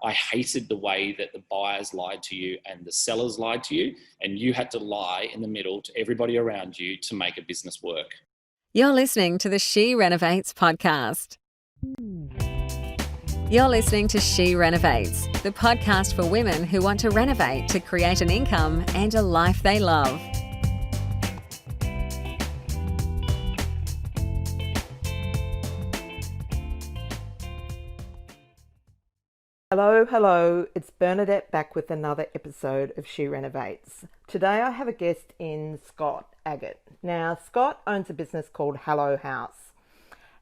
I hated the way that the buyers lied to you and the sellers lied to you, and you had to lie in the middle to everybody around you to make a business work. You're listening to the She Renovates podcast. You're listening to She Renovates, the podcast for women who want to renovate to create an income and a life they love. Hello, it's Bernadette back with another episode of She Renovates. Today I have a guest in Scott, Aggett. Now, Scott owns a business called Hello Haus.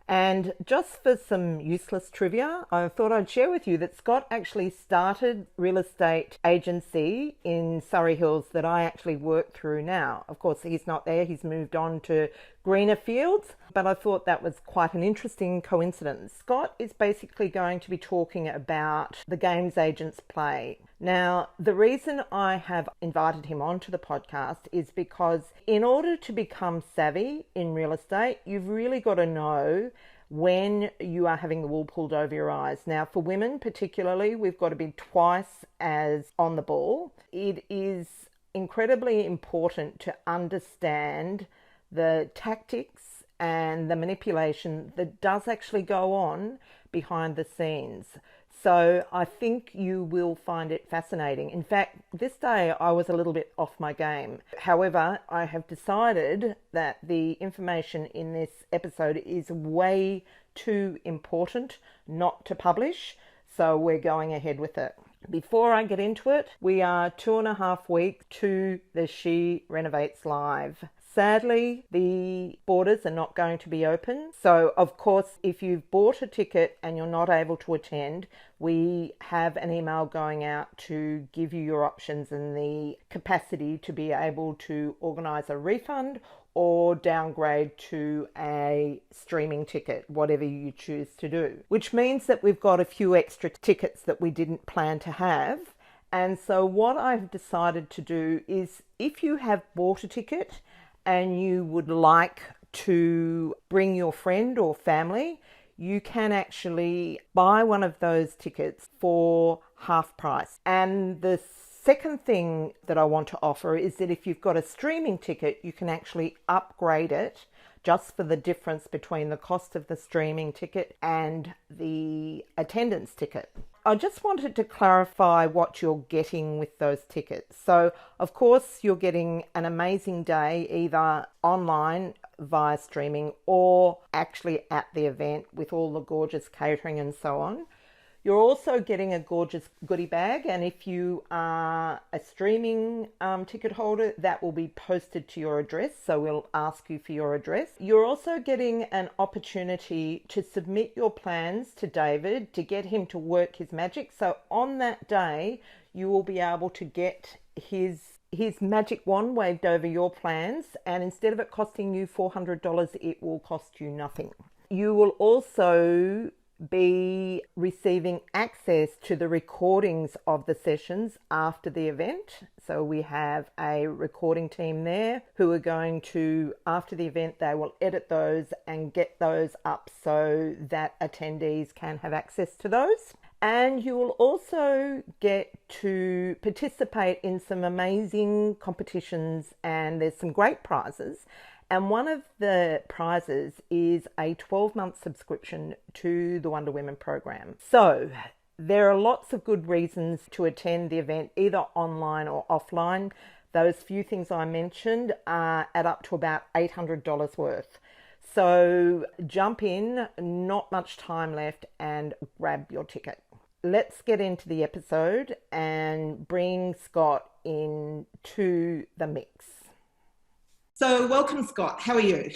And just for some useless trivia, I thought I'd share with you that Scott actually started real estate agency in Surrey Hills that I actually work through now. Of course, he's not there. He's moved on to greener fields, but I thought that was quite an interesting coincidence. Scott is basically going to be talking about the games agents play. Now, the reason I have invited him onto the podcast is because in order to become savvy in real estate, you've really got to know when you are having the wool pulled over your eyes. Now, for women particularly, we've got to be twice as on the ball. It is incredibly important to understand the tactics and the manipulation that does actually go on behind the scenes. So I think you will find it fascinating. In fact, this day I was a little bit off my game. However, I have decided that the information in this episode is way too important not to publish. So we're going ahead with it. Before I get into it, we are 2.5 weeks to the She Renovates Live. Sadly, the borders are not going to be open. So, of course, if you've bought a ticket and you're not able to attend, we have an email going out to give you your options and the capacity to be able to organise a refund or downgrade to a streaming ticket, whatever you choose to do. Which means that we've got a few extra tickets that we didn't plan to have. And so what I've decided to do is, if you have bought a ticket and you would like to bring your friend or family, you can actually buy one of those tickets for half price. And the second thing that I want to offer is that if you've got a streaming ticket, you can actually upgrade it just for the difference between the cost of the streaming ticket and the attendance ticket. I just wanted to clarify what you're getting with those tickets. So, of course, you're getting an amazing day either online via streaming or actually at the event with all the gorgeous catering and so on. You're also getting a gorgeous goodie bag, and if you are a streaming ticket holder, that will be posted to your address, so we'll ask you for your address. You're also getting an opportunity to submit your plans to David to get him to work his magic. So on that day, you will be able to get his magic wand waved over your plans, and instead of it costing you $400, it will cost you nothing. You will also be receiving access to the recordings of the sessions after the event. So we have a recording team there who are going to, after the event, they will edit those and get those up so that attendees can have access to those. And you will also get to participate in some amazing competitions, and there's some great prizes. And one of the prizes is a 12-month subscription to the Wonder Women program. So there are lots of good reasons to attend the event, either online or offline. Those few things I mentioned add up to about $800 worth. So jump in, not much time left, and grab your ticket. Let's get into the episode and bring Scott into the mix. So welcome, Scott. How are you?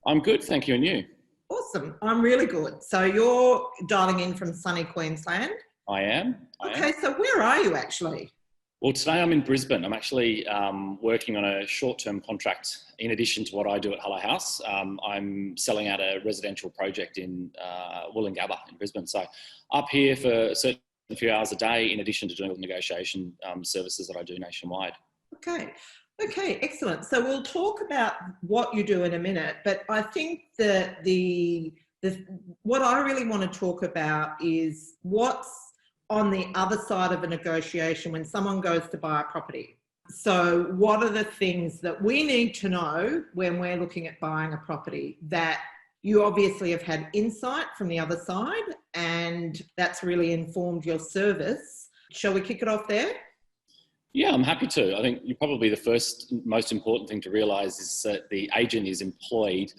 I'm good, thank you, and you? Awesome. I'm really good. So you're dialing in from sunny Queensland? I am. So where are you actually? Well, today I'm in Brisbane. I'm actually working on a short-term contract in addition to what I do at Hello Haus. I'm selling out a residential project in Wollongabba in Brisbane. So up here for a certain few hours a day in addition to doing all the negotiation services that I do nationwide. Okay, excellent. So we'll talk about what you do in a minute, but I think that what I really want to talk about is what's on the other side of a negotiation when someone goes to buy a property. So what are the things that we need to know when we're looking at buying a property that you obviously have had insight from the other side and that's really informed your service? Shall we kick it off there? Yeah, I'm happy to. I think probably the first most important thing to realise is that the agent is employed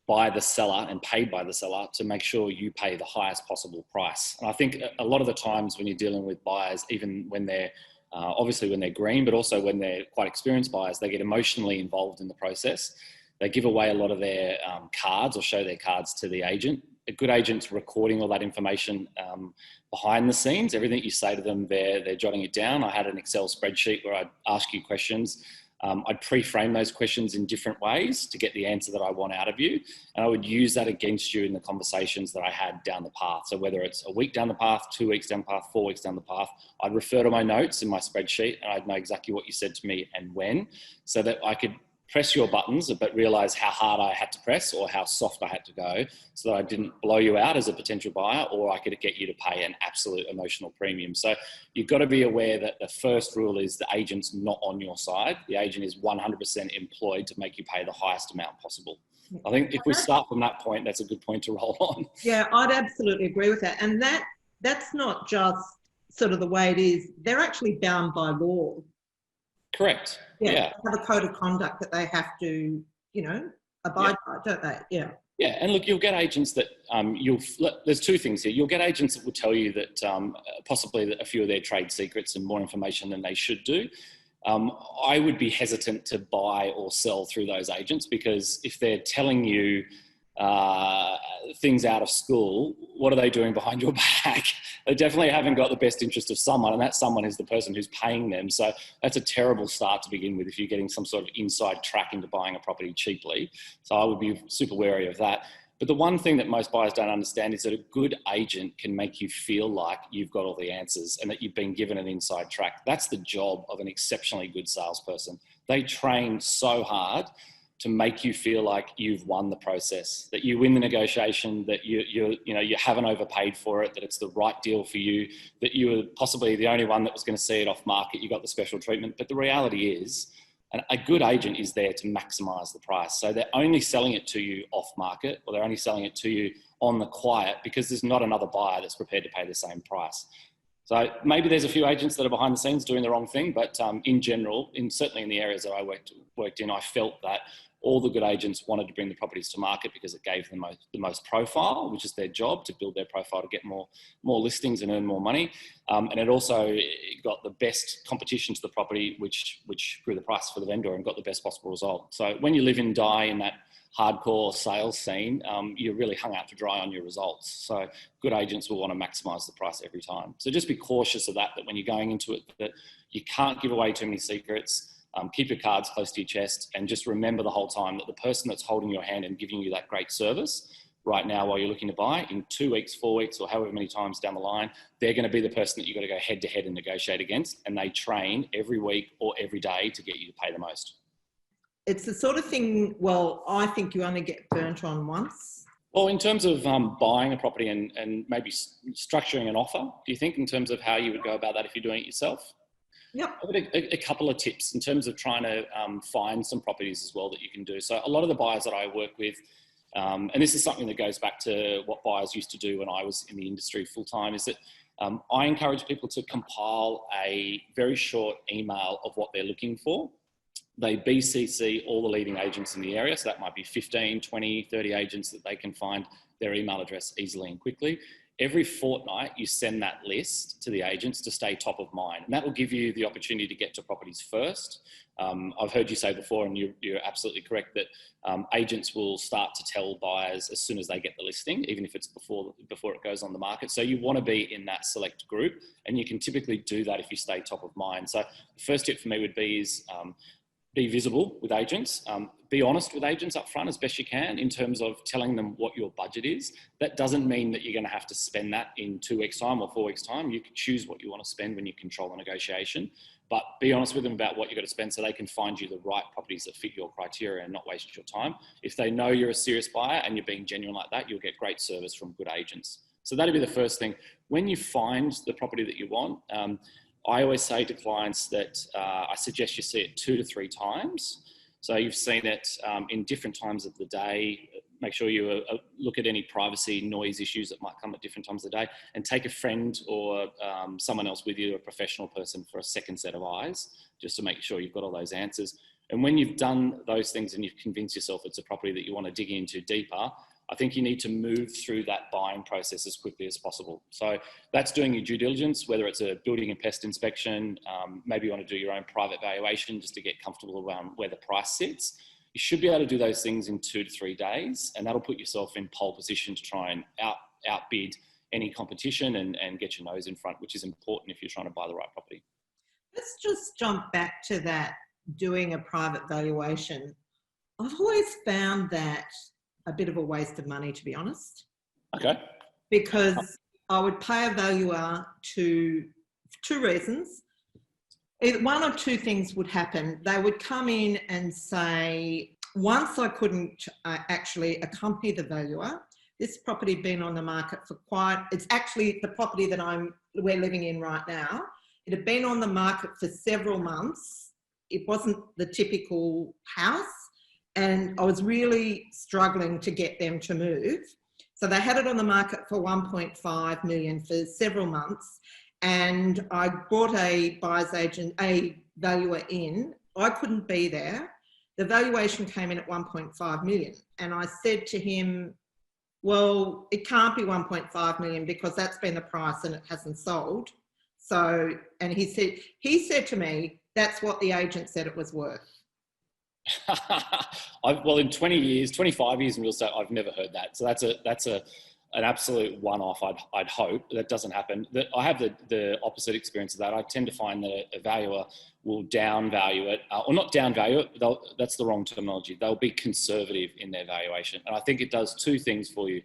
by the seller and paid by the seller to make sure you pay the highest possible price. And I think a lot of the times when you're dealing with buyers, even when they're obviously when they're green, but also when they're quite experienced buyers, they get emotionally involved in the process. They give away a lot of their cards or show their cards to the agent. A good agent's recording all that information behind the scenes. Everything you say to them, they're jotting it down. I had an Excel spreadsheet where I'd ask you questions. I'd pre-frame those questions in different ways to get the answer that I want out of you. And I would use that against you in the conversations that I had down the path. So whether it's a week down the path, 2 weeks down the path, 4 weeks down the path, I'd refer to my notes in my spreadsheet and I'd know exactly what you said to me and when, so that I could press your buttons, but realize how hard I had to press or how soft I had to go so that I didn't blow you out as a potential buyer, or I could get you to pay an absolute emotional premium. So you've got to be aware that the first rule is the agent's not on your side. The agent is 100% employed to make you pay the highest amount possible. I think if we start from that point, that's a good point to roll on. Yeah, I'd absolutely agree with that. And that's not just sort of the way it is. They're actually bound by law. Correct. Yeah. They have a code of conduct that they have to, abide by, don't they? Yeah. Yeah, and look, you'll get agents that there's two things here. You'll get agents that will tell you that possibly that a few of their trade secrets and more information than they should do. I would be hesitant to buy or sell through those agents, because if they're telling you things out of school, what are they doing behind your back? They definitely haven't got the best interest of someone, and that someone is the person who's paying them. So that's a terrible start to begin with if you're getting some sort of inside track into buying a property cheaply. So I would be super wary of that. But the one thing that most buyers don't understand is that a good agent can make you feel like you've got all the answers and that you've been given an inside track. That's the job of an exceptionally good salesperson. They train so hard to make you feel like you've won the process, that you win the negotiation, that you haven't overpaid for it, that it's the right deal for you, that you were possibly the only one that was going to see it off market, you got the special treatment. But the reality is, a good agent is there to maximize the price. So they're only selling it to you off market, or they're only selling it to you on the quiet because there's not another buyer that's prepared to pay the same price. So maybe there's a few agents that are behind the scenes doing the wrong thing, but in general, certainly in the areas that I worked in, I felt that all the good agents wanted to bring the properties to market because it gave them the most profile, which is their job, to build their profile to get more listings and earn more money. And it also got the best competition to the property, which grew the price for the vendor and got the best possible result. So when you live and die in that hardcore sales scene, you're really hung out to dry on your results. So good agents will want to maximize the price every time. So just be cautious of that when you're going into it, that you can't give away too many secrets. Keep your cards close to your chest, and just remember the whole time that the person that's holding your hand and giving you that great service right now while you're looking to buy, in 2 weeks, 4 weeks, or however many times down the line, they're going to be the person that you've got to go head to head and negotiate against, and they train every week or every day to get you to pay the most. It's the sort of thing, well, I think you only get burnt on once. Well, in terms of buying a property and maybe structuring an offer, do you think, in terms of how you would go about that if you're doing it yourself? Yep. I've got a couple of tips in terms of trying to find some properties as well that you can do. So a lot of the buyers that I work with, and this is something that goes back to what buyers used to do when I was in the industry full time, is that I encourage people to compile a very short email of what they're looking for. They BCC all the leading agents in the area. So that might be 15, 20, 30 agents that they can find their email address easily and quickly. Every fortnight, you send that list to the agents to stay top of mind. And that will give you the opportunity to get to properties first. I've heard you say before, and you're absolutely correct, that agents will start to tell buyers as soon as they get the listing, even if it's before it goes on the market. So you want to be in that select group, and you can typically do that if you stay top of mind. So the first tip for me would be be visible with agents, be honest with agents up front as best you can in terms of telling them what your budget is. That doesn't mean that you're going to have to spend that in 2 weeks' time or 4 weeks' time. You can choose what you want to spend when you control the negotiation, but be honest with them about what you've got to spend so they can find you the right properties that fit your criteria and not waste your time. If they know you're a serious buyer and you're being genuine like that, you'll get great service from good agents. So that'd be the first thing. When you find the property that you want, I always say to clients that I suggest you see it 2 to 3 times. So you've seen it in different times of the day. Make sure you look at any privacy noise issues that might come at different times of the day, and take a friend or someone else with you, a professional person, for a second set of eyes, just to make sure you've got all those answers. And when you've done those things and you've convinced yourself it's a property that you want to dig into deeper, I think you need to move through that buying process as quickly as possible. So that's doing your due diligence, whether it's a building and pest inspection, maybe you want to do your own private valuation just to get comfortable around where the price sits. You should be able to do those things in 2 to 3 days, and that'll put yourself in pole position to try and outbid any competition and get your nose in front, which is important if you're trying to buy the right property. Let's just jump back to that, doing a private valuation. I've always found that a bit of a waste of money, to be honest. Okay. Because I would pay a valuer to 2 reasons. Either 1 or 2 things would happen. They would come in and say, once I couldn't actually accompany the valuer, this property had been on the market for it's actually the property that we're living in right now. It had been on the market for several months. It wasn't the typical house, and I was really struggling to get them to move. So they had it on the market for 1.5 million for several months. And I brought a buyer's agent, a valuer in. I couldn't be there. The valuation came in at 1.5 million. And I said to him, well, it can't be 1.5 million because that's been the price and it hasn't sold. So, and he said to me, that's what the agent said it was worth. Well, in 25 years in real estate, I've never heard that. So that's an absolute one-off. I'd hope that doesn't happen. I have the opposite experience of that. I tend to find that a valuer will downvalue it, or not downvalue it. That's the wrong terminology. They'll be conservative in their valuation, and I think it does 2 things for you.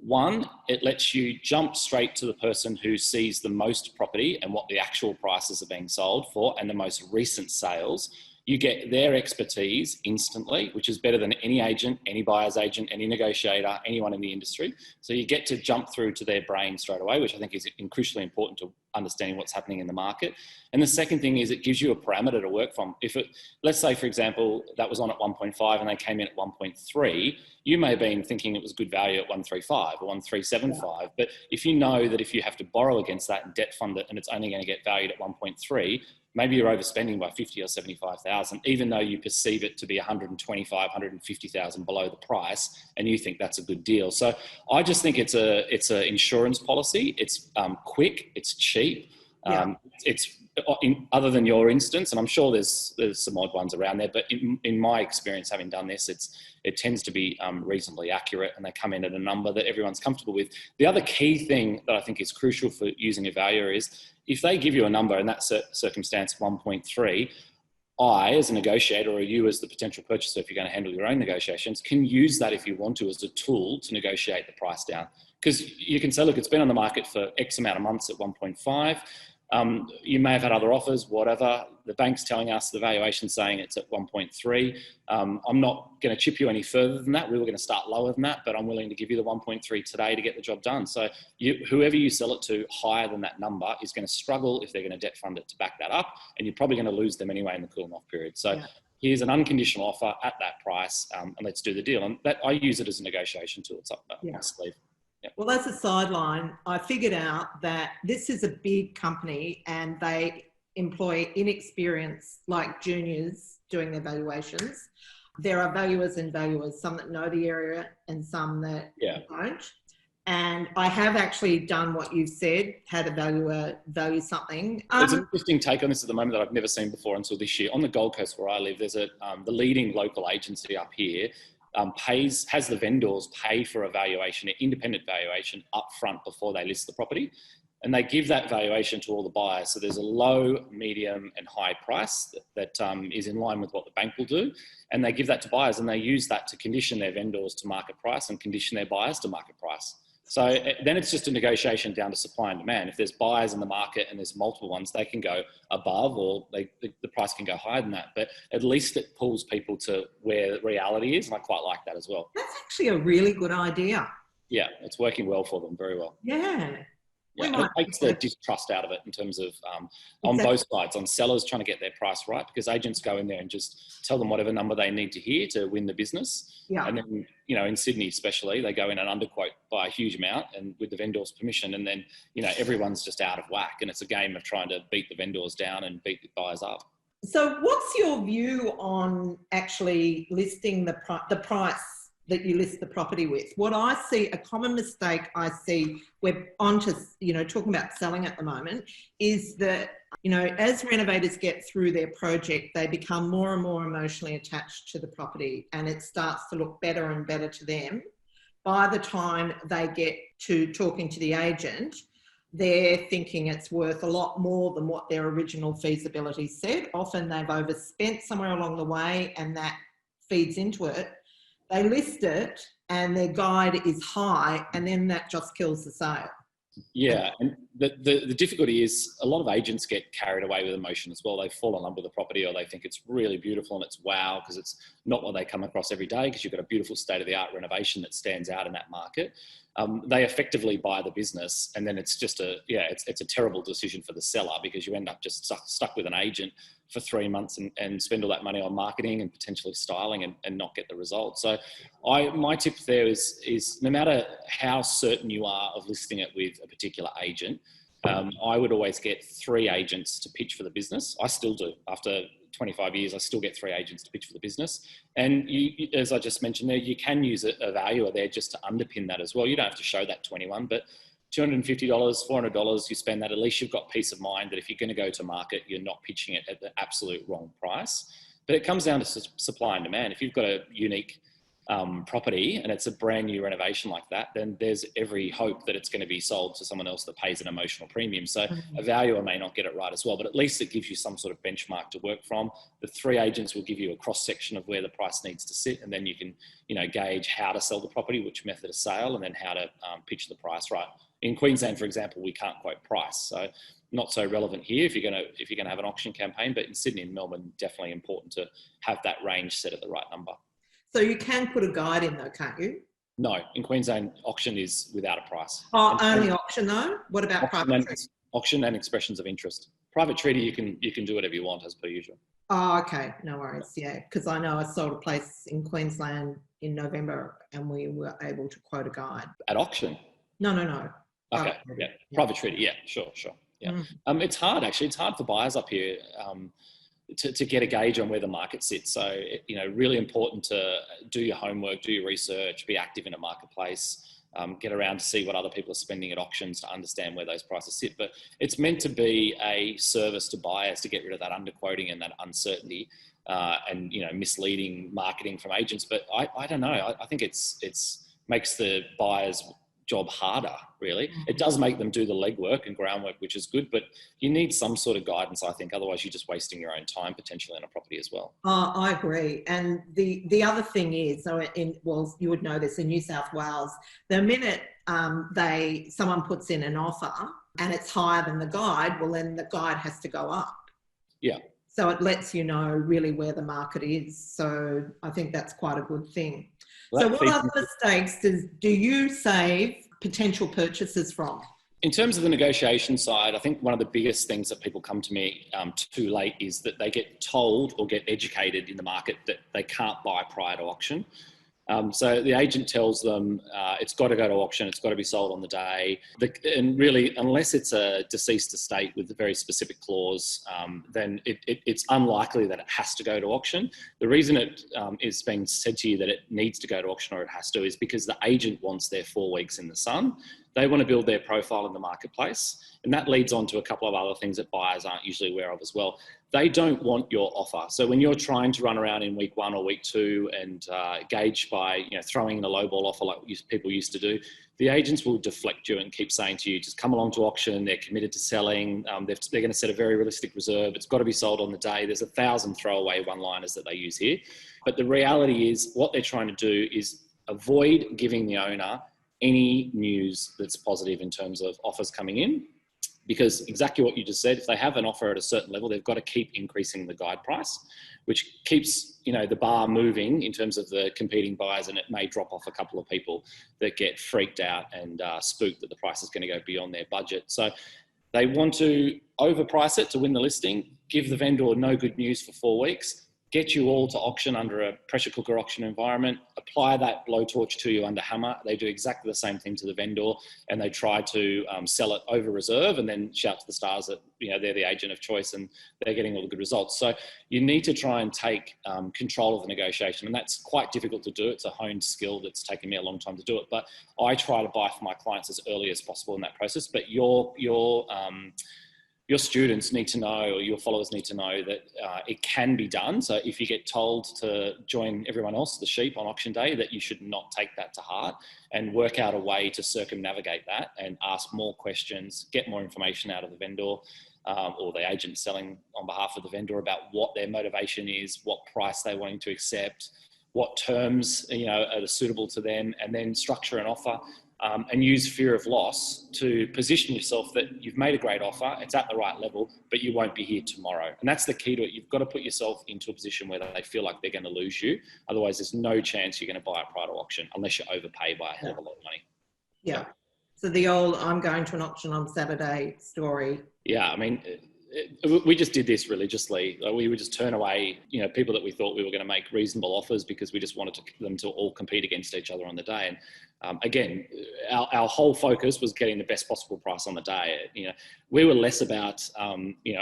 One, it lets you jump straight to the person who sees the most property and what the actual prices are being sold for, and the most recent sales. You get their expertise instantly, which is better than any agent, any buyer's agent, any negotiator, anyone in the industry. So you get to jump through to their brain straight away, which I think is crucially important to understanding what's happening in the market. And the second thing is it gives you a parameter to work from. Let's say, for example, that was on at 1.5 and they came in at 1.3, you may have been thinking it was good value at 135 or 1375. Yeah. But if you know that if you have to borrow against that and debt fund it and it's only going to get valued at 1.3, maybe you're overspending by 50 or 75,000, even though you perceive it to be 125, 150,000 below the price, and you think that's a good deal. So I just think it's an insurance policy. It's quick, it's cheap. Yeah. It's other than your instance, and I'm sure there's some odd ones around there, but in my experience, having done this, it tends to be reasonably accurate, and they come in at a number that everyone's comfortable with. The other key thing that I think is crucial for using a valuer is if they give you a number in that circumstance, 1.3, I, as a negotiator, or you as the potential purchaser, if you're going to handle your own negotiations, can use that if you want to as a tool to negotiate the price down. Because you can say, look, it's been on the market for X amount of months at 1.5. You may have had other offers, whatever. The bank's telling us the valuation's saying it's at 1.3. I'm not going to chip you any further than that. We were going to start lower than that, but I'm willing to give you the 1.3 today to get the job done. So whoever you sell it to higher than that number is going to struggle if they're going to debt fund it to back that up, and you're probably going to lose them anyway in the cooling off period. So yeah. Here's an unconditional offer at that price, and let's do the deal. And that I use it as a negotiation tool. It's up my sleeve. Yep. Well, as a sideline, I figured out that this is a big company and they employ inexperienced, like juniors, doing their valuations. There are valuers and valuers, some that know the area and some that don't. And I have actually done what you've said, had a valuer value something. There's an interesting take on this at the moment that I've never seen before until this year. On the Gold Coast where I live, there's the leading local agency up here has the vendors pay for a valuation, an independent valuation up front before they list the property. And they give that valuation to all the buyers. So there's a low, medium and high price that is in line with what the bank will do. And they give that to buyers and they use that to condition their vendors to market price and condition their buyers to market price. So then it's just a negotiation down to supply and demand. If there's buyers in the market and there's multiple ones, they can go above or the price can go higher than that. But at least it pulls people to where reality is. And I quite like that as well. That's actually a really good idea. Yeah, it's working well for them, very well. Yeah. Yeah, and it takes the distrust out of it in terms of on both sides, on sellers trying to get their price right, because agents go in there and just tell them whatever number they need to hear to win the business. Yeah. And then, you know, in Sydney especially, they go in and underquote by a huge amount and with the vendor's permission. And then, you know, everyone's just out of whack, and it's a game of trying to beat the vendors down and beat the buyers up. So what's your view on actually listing the price that you list the property with? What I see, a common mistake I see, we're onto, you know, talking about selling at the moment, is that, you know, as renovators get through their project, they become more and more emotionally attached to the property, and it starts to look better and better to them. By the time they get to talking to the agent, they're thinking it's worth a lot more than what their original feasibility said. Often they've overspent somewhere along the way, and that feeds into it. They list it and their guide is high, and then that just kills the sale. Yeah, and the difficulty is a lot of agents get carried away with emotion as well. They fall in love with the property, or they think it's really beautiful and it's wow, because it's not what they come across every day, because you've got a beautiful state-of-the-art renovation that stands out in that market. They effectively buy the business, and then it's just it's a terrible decision for the seller, because you end up just stuck with an agent for 3 months and spend all that money on marketing and potentially styling and not get the result. So my tip there is no matter how certain you are of listing it with a particular agent, I would always get 3 agents to pitch for the business. I still do. After 25 years, I still get 3 agents to pitch for the business. And you, as I just mentioned there, you can use a valuer there just to underpin that as well. You don't have to show that to anyone, but $250, $400, you spend that, at least you've got peace of mind that if you're going to go to market, you're not pitching it at the absolute wrong price. But it comes down to supply and demand. If you've got a unique property and it's a brand new renovation like that, then there's every hope that it's going to be sold to someone else that pays an emotional premium. So a valuer may not get it right as well, but at least it gives you some sort of benchmark to work from. The 3 agents will give you a cross section of where the price needs to sit, and then you can, you know, gauge how to sell the property, which method of sale, and then how to pitch the price right. In Queensland, for example, we can't quote price, so not so relevant here if you're going to have an auction campaign. But in Sydney and Melbourne, definitely important to have that range set at the right number. So you can put a guide in though, can't you? No, in Queensland, auction is without a price. Oh, only auction though? What about private treaty? Auction and expressions of interest. Private treaty, you can do whatever you want as per usual. Oh, okay. No worries. Yeah, because I know I sold a place in Queensland in November and we were able to quote a guide. At auction? No. Okay, yeah. Private treaty, yeah, sure. Yeah. It's hard, actually. It's hard for buyers up here to get a gauge on where the market sits. So, you know, really important to do your homework, do your research, be active in a marketplace, get around to see what other people are spending at auctions to understand where those prices sit. But it's meant to be a service to buyers to get rid of that underquoting and that uncertainty and, you know, misleading marketing from agents. But I don't know. I think it's makes the buyers' job harder, really. It does make them do the legwork and groundwork, which is good, but you need some sort of guidance, I think. Otherwise, you're just wasting your own time potentially on a property as well. I agree. And the other thing is, you would know this in New South Wales, the minute someone puts in an offer and it's higher than the guide, well, then the guide has to go up. Yeah. So it lets you know really where the market is. So I think that's quite a good thing. So what other mistakes do you save potential purchasers from? In terms of the negotiation side, I think one of the biggest things that people come to me too late is that they get told or get educated in the market that they can't buy prior to auction. So the agent tells them it's got to go to auction, it's got to be sold on the day. And really, unless it's a deceased estate with a very specific clause, then it's unlikely that it has to go to auction. The reason it is being said to you that it needs to go to auction or it has to is because the agent wants their 4 weeks in the sun. They want to build their profile in the marketplace. And that leads on to a couple of other things that buyers aren't usually aware of as well. They don't want your offer. So when you're trying to run around in week 1 or week 2 and gauge by, you know, throwing in a lowball offer like people used to do, the agents will deflect you and keep saying to you, just come along to auction. They're committed to selling. They're going to set a very realistic reserve. It's got to be sold on the day. There's 1,000 throwaway one-liners that they use here. But the reality is what they're trying to do is avoid giving the owner any news that's positive in terms of offers coming in. because exactly what you just said, if they have an offer at a certain level, they've got to keep increasing the guide price, which keeps, the bar moving in terms of the competing buyers, and it may drop off a couple of people that get freaked out and spooked that the price is going to go beyond their budget. So they want to overprice it to win the listing, give the vendor no good news for 4 weeks, get you all to auction under a pressure cooker auction environment, apply that blowtorch to you under hammer. They do exactly the same thing to the vendor, and they try to sell it over reserve and then shout to the stars that they're the agent of choice and they're getting all the good results. So you need to try and take control of the negotiation, and that's quite difficult to do. It's a honed skill that's taken me a long time to do it, but I try to buy for my clients as early as possible in that process. But your students need to know, or your followers need to know, that it can be done. So if you get told to join everyone else, the sheep, on auction day, that you should not take that to heart and work out a way to circumnavigate that and ask more questions, get more information out of the vendor or the agent selling on behalf of the vendor about what their motivation is, what price they're wanting to accept, what terms are suitable to them, and then structure an offer. And use fear of loss to position yourself that you've made a great offer, it's at the right level, but you won't be here tomorrow. And that's the key to it. You've got to put yourself into a position where they feel like they're going to lose you. Otherwise, there's no chance you're going to buy it prior to auction unless you overpay by a hell of a lot of money. Yeah. So the old "I'm going to an auction on Saturday" story. Yeah, I mean, we just did this religiously. We would just turn away, people that we thought we were going to make reasonable offers because we just wanted them to all compete against each other on the day. And again, our whole focus was getting the best possible price on the day. We were less about,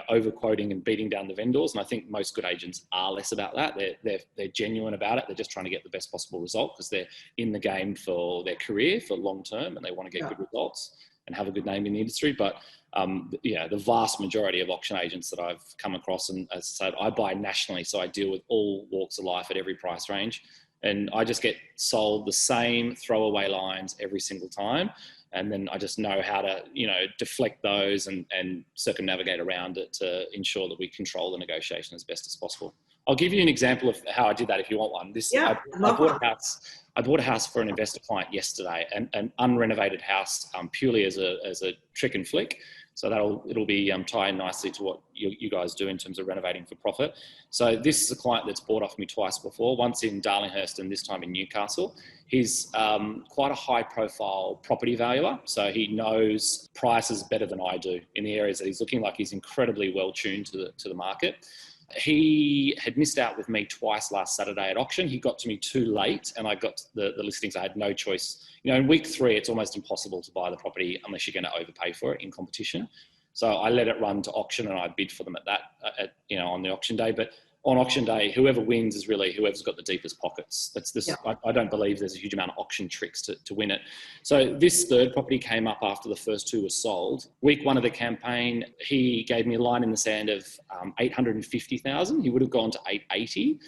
overquoting and beating down the vendors. And I think most good agents are less about that. They're genuine about it. They're just trying to get the best possible result because they're in the game for their career, for long term, and they want to get good results and have a good name in the industry. But the vast majority of auction agents that I've come across, and as I said, I buy nationally, so I deal with all walks of life at every price range, and I just get sold the same throwaway lines every single time. And then I just know how to, deflect those and circumnavigate around it to ensure that we control the negotiation as best as possible. I'll give you an example of how I did that if you want one. I bought a house for an investor client yesterday, an unrenovated house, purely as a trick and flick. So it'll be tying nicely to what you guys do in terms of renovating for profit. So this is a client that's bought off me twice before, once in Darlinghurst and this time in Newcastle. He's quite a high profile property valuer. So he knows prices better than I do in the areas that he's looking. Like, he's incredibly well tuned to the market. He had missed out with me twice last Saturday at auction. He got to me too late and I got the listings. I had no choice. In week 3, it's almost impossible to buy the property unless you're going to overpay for it in competition. So I let it run to auction and I bid for them on the auction day. But on auction day, whoever wins is really whoever's got the deepest pockets. I don't believe there's a huge amount of auction tricks to win it. So this third property came up after the first 2 were sold. Week 1 of the campaign, he gave me a line in the sand of 850,000. He would have gone to 880.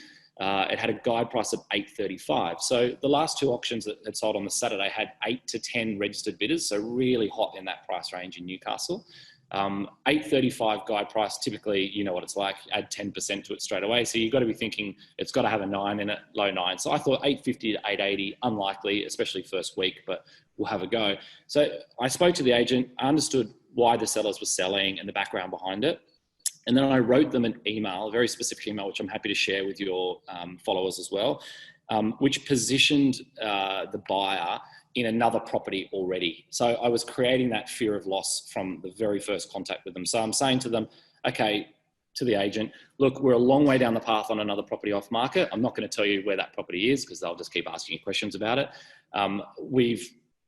It had a guide price of 835. So the last 2 auctions that had sold on the Saturday had 8 to 10 registered bidders. So really hot in that price range in Newcastle. 835 guide price, typically, you know what it's like, add 10% to it straight away. So you've got to be thinking it's got to have a 9 in it, low 9. So I thought 850 to 880, unlikely, especially first week, but we'll have a go. So I spoke to the agent, I understood why the sellers were selling and the background behind it. And then I wrote them an email, a very specific email, which I'm happy to share with your followers as well, which positioned the buyer in another property already. So I was creating that fear of loss from the very first contact with them. So I'm saying to them, okay, to the agent, look, we're a long way down the path on another property off market. I'm not going to tell you where that property is because they'll just keep asking you questions about it.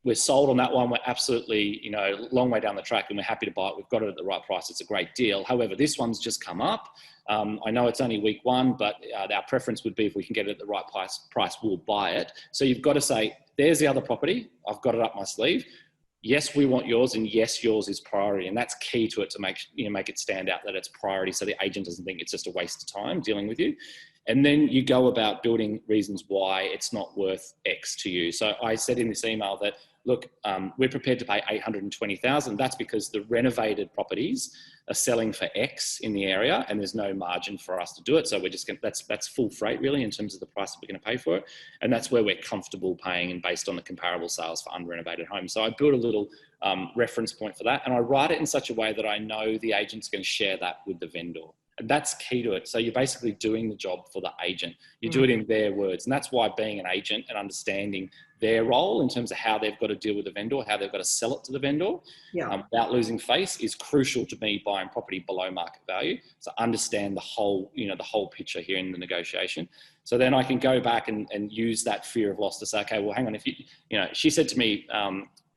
We're sold on that one. We're absolutely, long way down the track and we're happy to buy it. We've got it at the right price. It's a great deal. However, this one's just come up. I know it's only week 1, but our preference would be if we can get it at the right price, we'll buy it. So you've got to say, there's the other property. I've got it up my sleeve. Yes, we want yours, and yes, yours is priority. And that's key to it to make it stand out that it's priority so the agent doesn't think it's just a waste of time dealing with you. And then you go about building reasons why it's not worth X to you. So I said in this email that, look, we're prepared to pay 820,000. That's because the renovated properties are selling for X in the area and there's no margin for us to do it. So we're just going to, that's full freight really in terms of the price that we're going to pay for it. And that's where we're comfortable paying and based on the comparable sales for unrenovated homes. So I built a little reference point for that. And I write it in such a way that I know the agent's going to share that with the vendor. And that's key to it. So you're basically doing the job for the agent. You do it in their words. And that's why being an agent and understanding their role in terms of how they've got to deal with the vendor, how they've got to sell it to the vendor without losing face is crucial to me buying property below market value. So understand the whole, the whole picture here in the negotiation. So then I can go back and use that fear of loss to say, okay, well, hang on, if she said to me,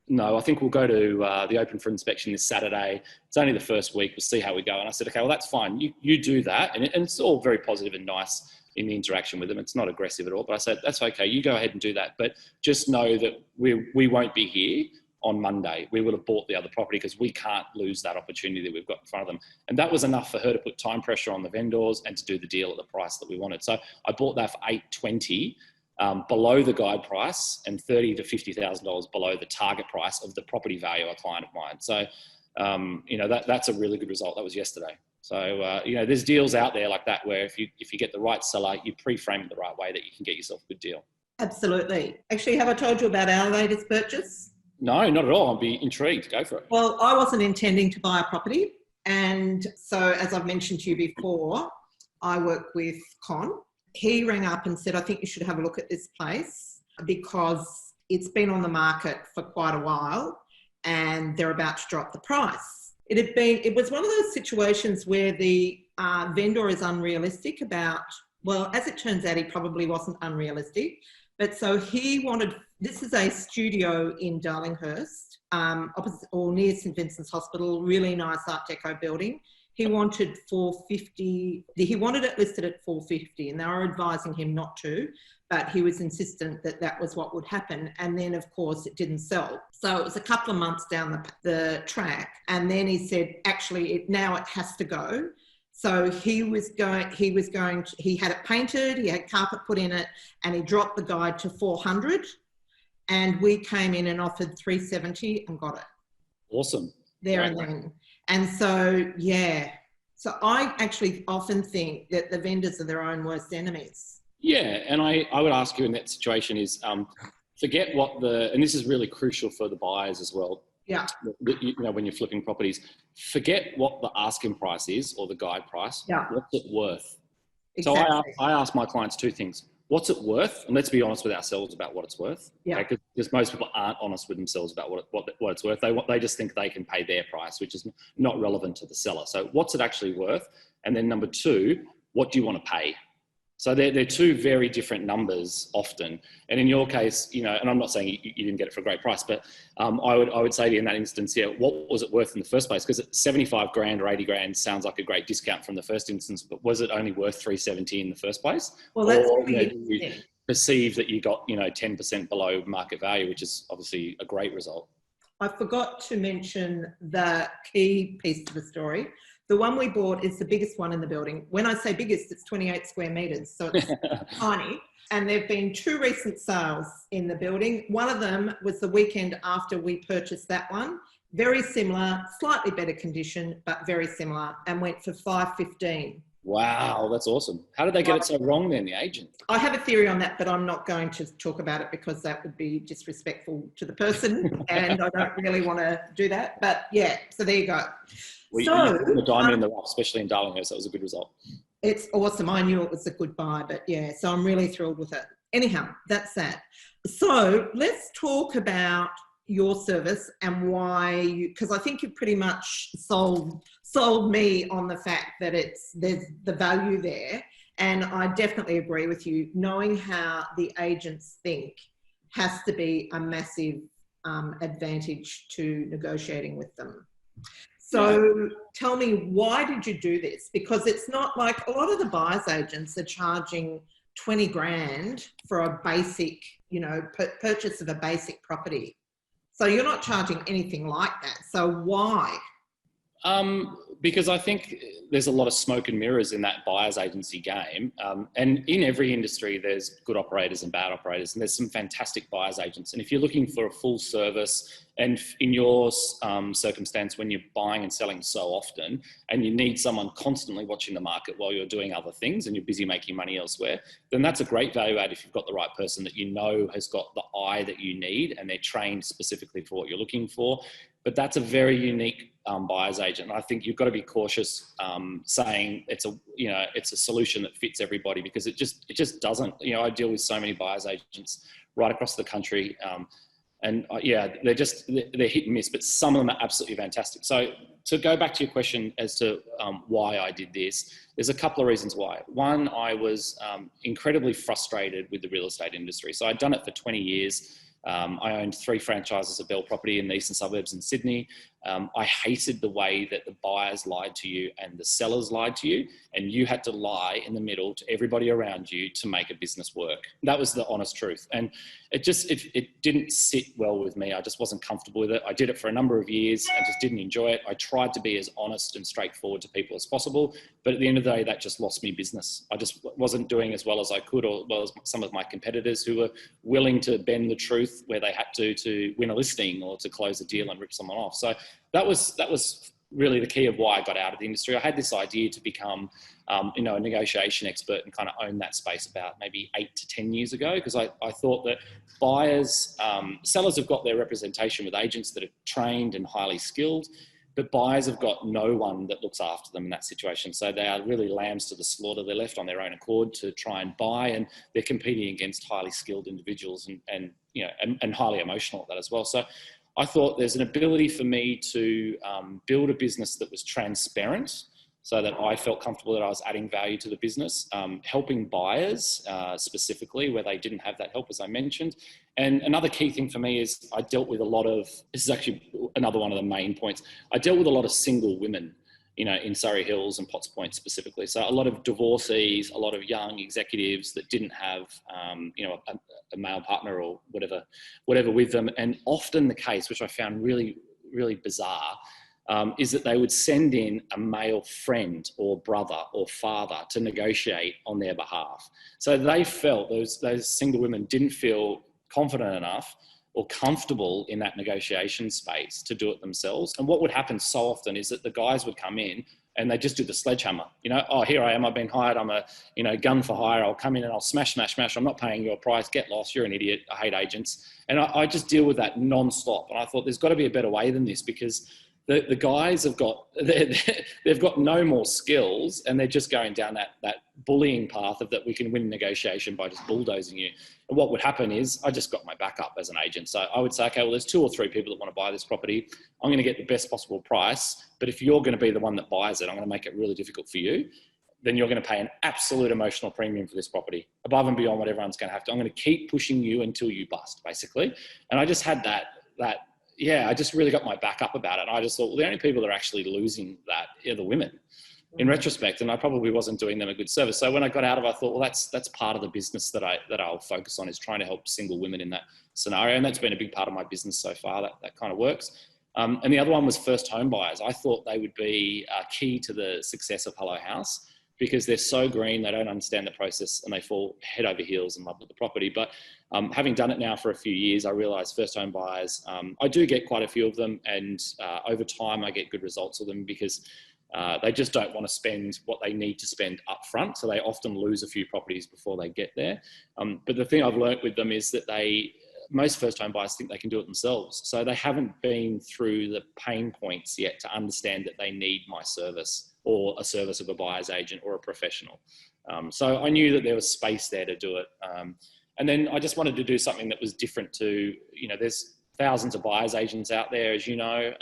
no, I think we'll go to the open for inspection this Saturday. It's only the first week. We'll see how we go. And I said, okay, well, that's fine. You do that. And it's all very positive and nice in the interaction with them. It's not aggressive at all. But I said, that's okay. You go ahead and do that. But just know that we won't be here on Monday. We would have bought the other property because we can't lose that opportunity that we've got in front of them. And that was enough for her to put time pressure on the vendors and to do the deal at the price that we wanted. So I bought that for $820. Below the guide price and $30,000 to $50,000 below the target price of the property value a client of mine. So, that's a really good result. That was yesterday. So, there's deals out there like that where if you get the right seller, you pre-frame it the right way that you can get yourself a good deal. Absolutely. Actually, have I told you about our latest purchase? No, not at all. I'd be intrigued. Go for it. Well, I wasn't intending to buy a property. And so, as I've mentioned to you before, I work with Con. He rang up and said, I think you should have a look at this place because it's been on the market for quite a while and they're about to drop the price. It was one of those situations where the vendor is unrealistic about, well, as it turns out, he probably wasn't unrealistic. But so this is a studio in Darlinghurst, opposite or near St Vincent's Hospital, really nice Art Deco building. He wanted $450. He wanted it listed at $450, and they were advising him not to, but he was insistent that that was what would happen. And then, of course, it didn't sell. So it was a couple of months down the track, and then he said, actually, now it has to go. So he had it painted, he had carpet put in it, and he dropped the guide to $400, and we came in and offered $370 and got it. Awesome. There and then. And so, so I actually often think that the vendors are their own worst enemies. Yeah, and I would ask you in that situation is forget and this is really crucial for the buyers as well. Yeah. When you're flipping properties, forget what the asking price is or the guide price. Yeah. What's it worth? Exactly. So I ask my clients two things. What's it worth? And let's be honest with ourselves about what it's worth. Yeah. Okay? Because most people aren't honest with themselves about what it's worth. They just think they can pay their price, which is not relevant to the seller. So what's it actually worth? And then number two, what do you want to pay? So they're two very different numbers often. And in your case, and I'm not saying you didn't get it for a great price, but I would say to you in that instance, what was it worth in the first place? Because $75,000 or $80,000 sounds like a great discount from the first instance, but was it only worth $370 in the first place? Well, that's you perceive that you got 10% below market value, which is obviously a great result. I forgot to mention the key piece to the story. The one we bought is the biggest one in the building. When I say biggest, it's 28 square metres, so it's tiny. And there have been two recent sales in the building. One of them was the weekend after we purchased that one. Very similar, slightly better condition, but very similar, and went for $515. Wow, that's awesome. How did they get it so wrong then, the agent? I have a theory on that, but I'm not going to talk about it because that would be disrespectful to the person, and I don't really want to do that. But yeah, so there you go. Well, you the diamond in the rough, especially in Darlinghurst, that was a good result. It's awesome. I knew it was a good buy, but yeah, so I'm really thrilled with it. Anyhow, that's that. So let's talk about your service and why because I think you've pretty much sold me on the fact that there's the value there. And I definitely agree with you. Knowing how the agents think has to be a massive advantage to negotiating with them. So tell me, why did you do this? Because it's not like a lot of the buyer's agents are charging 20 grand for a basic, purchase of a basic property. So you're not charging anything like that. So why? Because I think there's a lot of smoke and mirrors in that buyer's agency game. And in every industry, there's good operators and bad operators, and there's some fantastic buyer's agents. And if you're looking for a full service, and in your circumstance, when you're buying and selling so often, and you need someone constantly watching the market while you're doing other things and you're busy making money elsewhere, then that's a great value add if you've got the right person that has got the eye that you need and they're trained specifically for what you're looking for. but that's a very unique buyer's agent. And I think you've got to be cautious saying it's a solution that fits everybody, because it just doesn't. I deal with so many buyer's agents right across the country, and they're hit and miss, but some of them are absolutely fantastic. So to go back to your question as to why I did this, there's a couple of reasons why. One, I was incredibly frustrated with the real estate industry. So I'd done it for 20 years. I owned 3 franchises of Bell Property in the eastern suburbs in Sydney. I hated the way that the buyers lied to you and the sellers lied to you, and you had to lie in the middle to everybody around you to make a business work. That was the honest truth. And it didn't sit well with me. I just wasn't comfortable with it. I did it for a number of years and just didn't enjoy it. I tried to be as honest and straightforward to people as possible, but at the end of the day, that just lost me business. I just wasn't doing as well as I could, or well as some of my competitors who were willing to bend the truth where they had to win a listing or to close a deal and rip someone off. So that was really the key of why I got out of the industry. I had this idea to become, a negotiation expert and kind of own that space about maybe 8 to 10 years ago, because I thought that sellers have got their representation with agents that are trained and highly skilled, but buyers have got no one that looks after them in that situation. So they are really lambs to the slaughter. They're left on their own accord to try and buy, and they're competing against highly skilled individuals and highly emotional at that as well. So I thought there's an ability for me to build a business that was transparent, so that I felt comfortable that I was adding value to the business, helping buyers specifically where they didn't have that help, as I mentioned. And another key thing for me is I dealt with a lot of, this is actually another one of the main points, I dealt with a lot of single women, in Surrey Hills and Potts Point specifically. So a lot of divorcees, a lot of young executives that didn't have, a male partner or whatever with them. And often the case, which I found really, really bizarre, is that they would send in a male friend or brother or father to negotiate on their behalf. So they felt, those single women didn't feel confident enough or comfortable in that negotiation space to do it themselves. And what would happen so often is that the guys would come in and they just do the sledgehammer. Oh, here I am, I've been hired, I'm a gun for hire, I'll come in and I'll smash, I'm not paying you a price, get lost, you're an idiot, I hate agents. And I just deal with that non-stop. And I thought there's got to be a better way than this, because the guys they've got no more skills, and they're just going down that bullying path of that we can win negotiation by just bulldozing you. And what would happen is I just got my back up as an agent. So I would say, okay, well, there's 2 or 3 people that want to buy this property. I'm going to get the best possible price, but if you're going to be the one that buys it, I'm going to make it really difficult for you. Then you're going to pay an absolute emotional premium for this property, above and beyond what everyone's going to have to. I'm going to keep pushing you until you bust, basically. And I just had I just really got my back up about it. And I just thought, well, the only people that are actually losing that are the women in retrospect. And I probably wasn't doing them a good service. So when I got out of it, I thought, well, that's part of the business that I'll focus on, is trying to help single women in that scenario. And that's been a big part of my business so far. That kind of works. And the other one was first home buyers. I thought they would be key to the success of Hello Haus, because they're so green, they don't understand the process, and they fall head over heels in love with the property. But having done it now for a few years, I realised first home buyers, I do get quite a few of them, and over time I get good results of them, because they just don't want to spend what they need to spend up front. So they often lose a few properties before they get there. But the thing I've learnt with them is that most first home buyers think they can do it themselves. So they haven't been through the pain points yet to understand that they need my service, or a service of a buyer's agent or a professional. So I knew that there was space there to do it. And then I just wanted to do something that was different to, there's thousands of buyer's agents out there, as you know,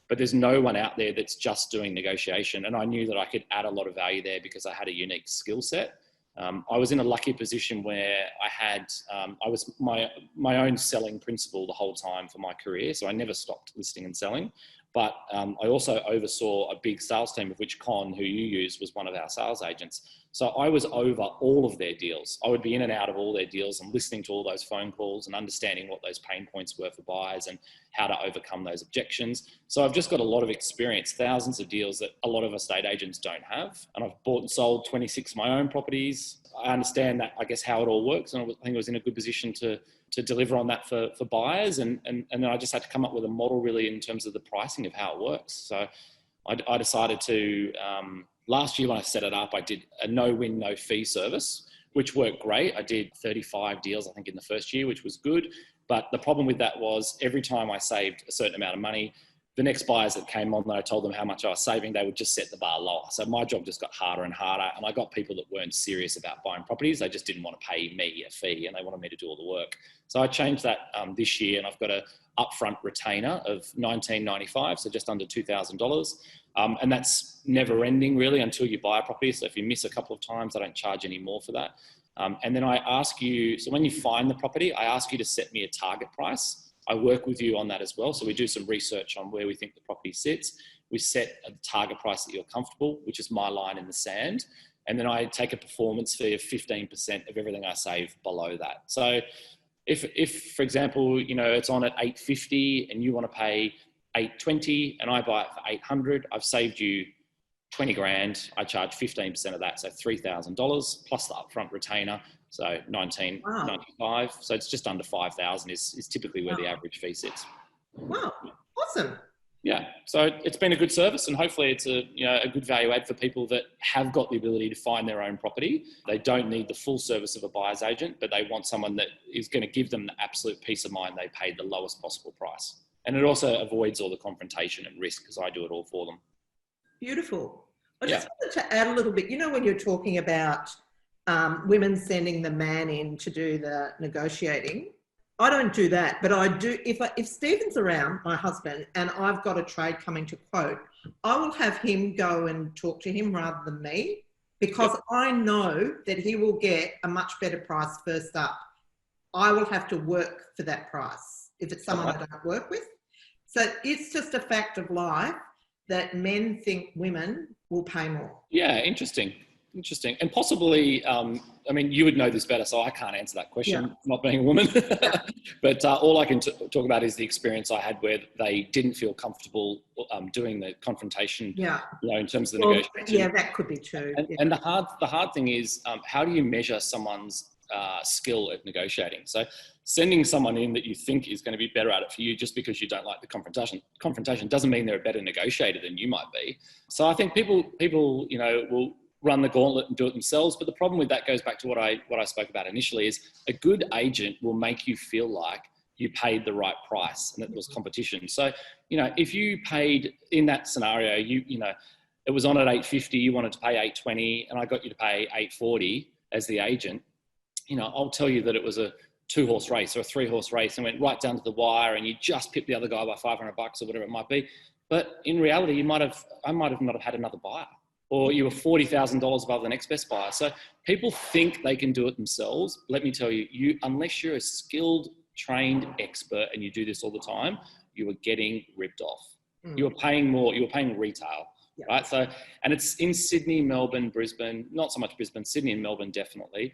but there's no one out there that's just doing negotiation. And I knew that I could add a lot of value there because I had a unique skill set. I was in a lucky position where I was my own selling principal the whole time for my career. So I never stopped listing and selling. But I also oversaw a big sales team, of which Con, who you use, was one of our sales agents. So I was over all of their deals. I would be in and out of all their deals and listening to all those phone calls and understanding what those pain points were for buyers and how to overcome those objections. So I've just got a lot of experience, thousands of deals that a lot of estate agents don't have. And I've bought and sold 26 of my own properties. I understand that, I guess, how it all works. And I think I was in a good position to deliver on that for buyers. And then I just had to come up with a model really in terms of the pricing of how it works. So I decided to, last year when I set it up, I did a no-win, no-fee service, which worked great. I did 35 deals, I think, in the first year, which was good. But the problem with that was every time I saved a certain amount of money, the next buyers that came on that I told them how much I was saving, they would just set the bar lower. So my job just got harder and harder. And I got people that weren't serious about buying properties. They just didn't want to pay me a fee and they wanted me to do all the work. So I changed that this year, and I've got a upfront retainer of $19.95, so just under $2,000. And that's never ending really until you buy a property. So if you miss a couple of times, I don't charge any more for that. And then I ask you, so when you find the property, I ask you to set me a target price. I work with you on that as well. So we do some research on where we think the property sits. We set a target price that you're comfortable, which is my line in the sand. And then I take a performance fee of 15% of everything I save below that. So if for example, it's on at 850 and you want to pay 820 and I buy it for 800, I've saved you 20 grand. I charge 15% of that. So $3,000 plus the upfront retainer. So 1995. Wow. So it's just under 5,000 is typically where the average fee sits. Wow. Awesome. Yeah. So it's been a good service, and hopefully it's a good value add for people that have got the ability to find their own property. They don't need the full service of a buyer's agent, but they want someone that is going to give them the absolute peace of mind they paid the lowest possible price. And it also avoids all the confrontation and risk because I do it all for them. Beautiful. I just wanted to add a little bit, when you're talking about women sending the man in to do the negotiating. I don't do that, but I do. If Stephen's around, my husband, and I've got a trade coming to quote, I will have him go and talk to him rather than me, because I know that he will get a much better price first up. I will have to work for that price if it's someone I don't work with. So it's just a fact of life that men think women will pay more. Yeah, interesting. And possibly, you would know this better, so I can't answer that question, not being a woman. But all I can talk about is the experience I had where they didn't feel comfortable doing the confrontation, in terms of the negotiation. Yeah, that could be true. And the hard thing is, how do you measure someone's skill at negotiating? So sending someone in that you think is going to be better at it for you just because you don't like the confrontation doesn't mean they're a better negotiator than you might be. So I think people will run the gauntlet and do it themselves. But the problem with that goes back to what I spoke about initially is a good agent will make you feel like you paid the right price and that there was competition. So, if you paid in that scenario, it was on at 850, you wanted to pay 820 and I got you to pay 840 as the agent, I'll tell you that it was a 2-horse race or a 3-horse race and went right down to the wire and you just pipped the other guy by $500 or whatever it might be. But in reality, I might have not have had another buyer, or you were $40,000 above the next best buyer. So people think they can do it themselves. Let me tell you, unless you're a skilled, trained expert and you do this all the time, you are getting ripped off. You are paying more, you are paying retail, right? So, and it's in Sydney, Melbourne, Brisbane, not so much Brisbane, Sydney and Melbourne, definitely.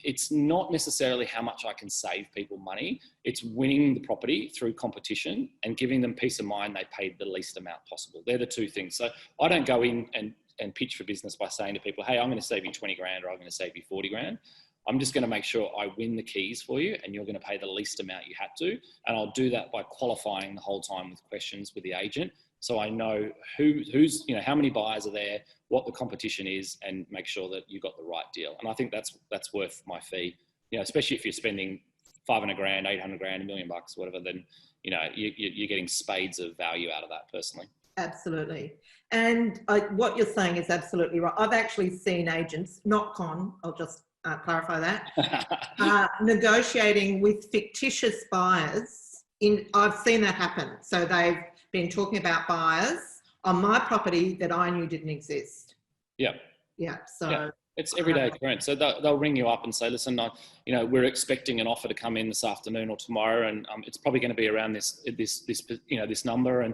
It's not necessarily how much I can save people money. It's winning the property through competition and giving them peace of mind they paid the least amount possible. They're the two things. So I don't go in and pitch for business by saying to people, hey, I'm going to save you 20 grand or I'm going to save you 40 grand. I'm just going to make sure I win the keys for you and you're going to pay the least amount you had to. And I'll do that by qualifying the whole time with questions with the agent. So I know who's, how many buyers are there, what the competition is, and make sure that you got the right deal. And I think that's worth my fee, especially if you're spending 500 grand, 800 grand, $1 million, whatever, then, you're getting spades of value out of that personally. Absolutely. And what you're saying is absolutely right. I've actually seen agents, not con, I'll just clarify that, negotiating with fictitious buyers. I've seen that happen. So they've been talking about buyers on my property that I knew didn't exist. Yeah. So yeah. It's everyday occurrence. So they'll ring you up and say, listen, we're expecting an offer to come in this afternoon or tomorrow, and it's probably going to be around this number. And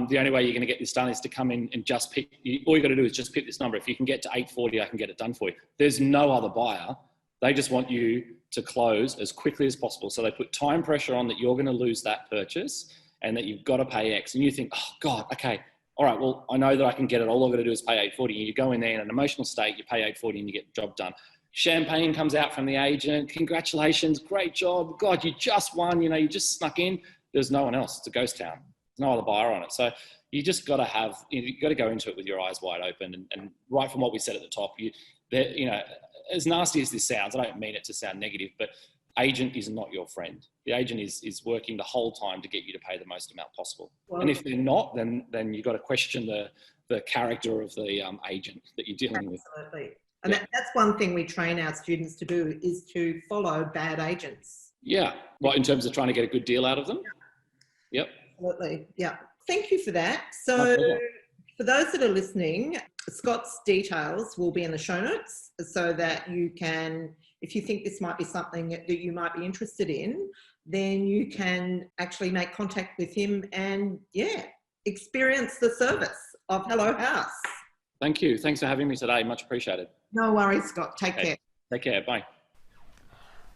the only way you're going to get this done is to come in and just pick. All you got to do is just pick this number. If you can get to 840, I can get it done for you. There's no other buyer. They just want you to close as quickly as possible. So they put time pressure on that you're going to lose that purchase and that you've got to pay X. And you think, oh God, okay. All right, well, I know that I can get it. All I've got to do is pay 840. And you go in there in an emotional state, you pay 840 and you get the job done. Champagne comes out from the agent. Congratulations, great job. God, you just won. You just snuck in. There's no one else. It's a ghost town. There's no other buyer on it. So you just got to you've got to go into it with your eyes wide open. And right from what we said at the top, as nasty as this sounds, I don't mean it to sound negative, but agent is not your friend. The agent is working the whole time to get you to pay the most amount possible. Well, and if they're not, then you've got to question the character of the agent that you're dealing with. Absolutely. And that's one thing we train our students to do, is to follow bad agents. Yeah. Well, in terms of trying to get a good deal out of them? Yep. Absolutely. Yeah. Thank you for that. So for those that are listening, Scott's details will be in the show notes so that you can, if you think this might be something that you might be interested in, then you can actually make contact with him and, experience the service of Hello Haus. Thank you. Thanks for having me today. Much appreciated. No worries, Scott. Take care. Take care. Bye.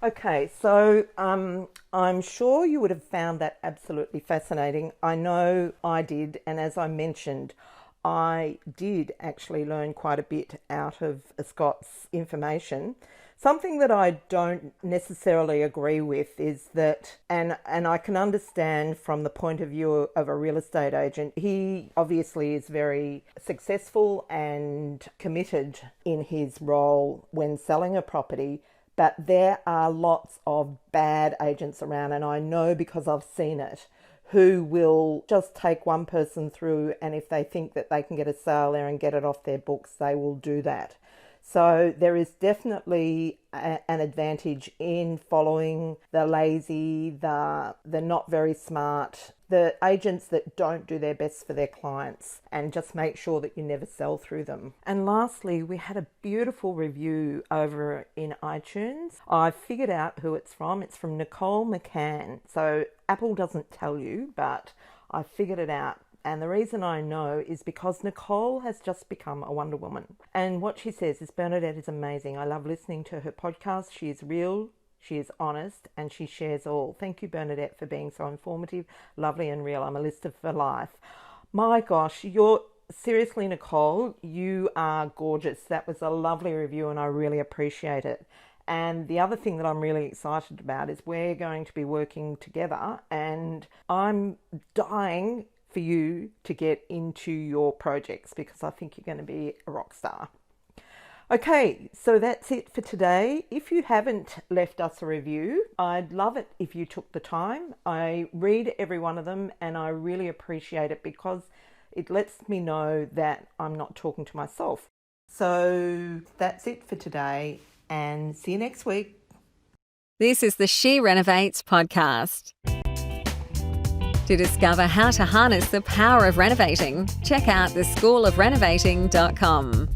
Okay, so I'm sure you would have found that absolutely fascinating. I know I did, and as I mentioned, I did actually learn quite a bit out of Scott's information. Something that I don't necessarily agree with is that, and I can understand from the point of view of a real estate agent, he obviously is very successful and committed in his role when selling a property, but there are lots of bad agents around, and I know because I've seen it, who will just take one person through, and if they think that they can get a sale there and get it off their books, they will do that. So there is definitely an advantage in following the lazy, the not very smart, the agents that don't do their best for their clients, and just make sure that you never sell through them. And lastly, we had a beautiful review over in iTunes. I figured out who it's from. It's from Nicole McCann. So Apple doesn't tell you, but I figured it out. And the reason I know is because Nicole has just become a Wonder Woman. And what she says is, Bernadette is amazing. I love listening to her podcast. She is real, she is honest, and she shares all. Thank you, Bernadette, for being so informative, lovely and real. I'm a lister for life. My gosh, seriously, Nicole, you are gorgeous. That was a lovely review and I really appreciate it. And the other thing that I'm really excited about is we're going to be working together, and I'm dying for you to get into your projects because I think you're going to be a rock star. Okay, so that's it for today. If you haven't left us a review, I'd love it if you took the time. I read every one of them and I really appreciate it because it lets me know that I'm not talking to myself. So that's it for today, and see you next week. This is the She Renovates podcast. To discover how to harness the power of renovating, check out theschoolofrenovating.com.